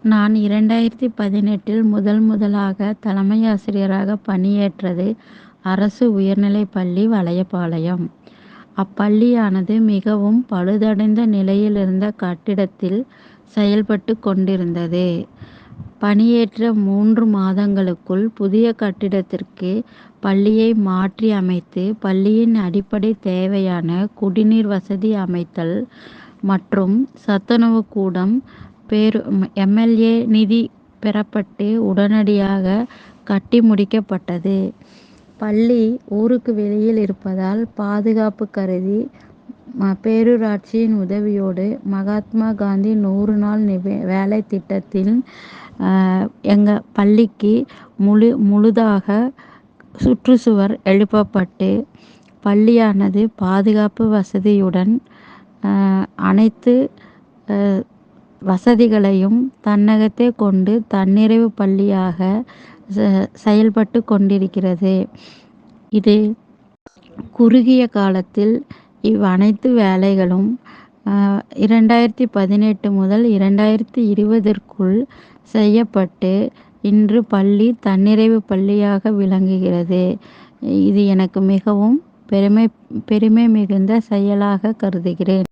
நான் 2018இல் முதலாக தலைமையாசிரியராக பணியேற்றது அரசு உயர்நிலைப்பள்ளி வலையபாளையம். அப்பள்ளியானது மிகவும் பழுதடைந்த நிலையில் இருந்த கட்டிடத்தில் செயல்பட்டு கொண்டிருந்தது. பணியேற்ற 3 மாதங்களுக்குள் புதிய கட்டிடத்திற்கு பள்ளியை மாற்றி அமைத்து, பள்ளியின் அடிப்படை தேவையான குடிநீர் வசதி அமைத்தல் மற்றும் சத்துணவு கூடம் எம்.எல்.ஏ. நிதி பெறப்பட்டு உடனடியாக கட்டி முடிக்கப்பட்டது. பள்ளி ஊருக்கு வெளியில் இருப்பதால் பாதுகாப்பு கருதி பேரூராட்சியின் உதவியோடு மகாத்மா காந்தி 100 நாள் வேலை திட்டத்தில் எங்கள் பள்ளிக்கு முழுதாக சுற்றுச்சுவர் எழுப்பப்பட்டு பள்ளியானது பாதுகாப்பு வசதியுடன் அனைத்து வசதிகளையும் தன்னகத்தே கொண்டு தன்னிறைவு பள்ளியாக செயல்பட்டு கொண்டிருக்கிறது. இது குறுகிய காலத்தில் அனைத்து வேலைகளும் 2018 முதல் 2020ற்குள் செய்யப்பட்டு இன்று பள்ளி தன்னிறைவு பள்ளியாக விளங்குகிறது. இது எனக்கு மிகவும் பெருமை மிகுந்த செயலாக கருதுகிறேன்.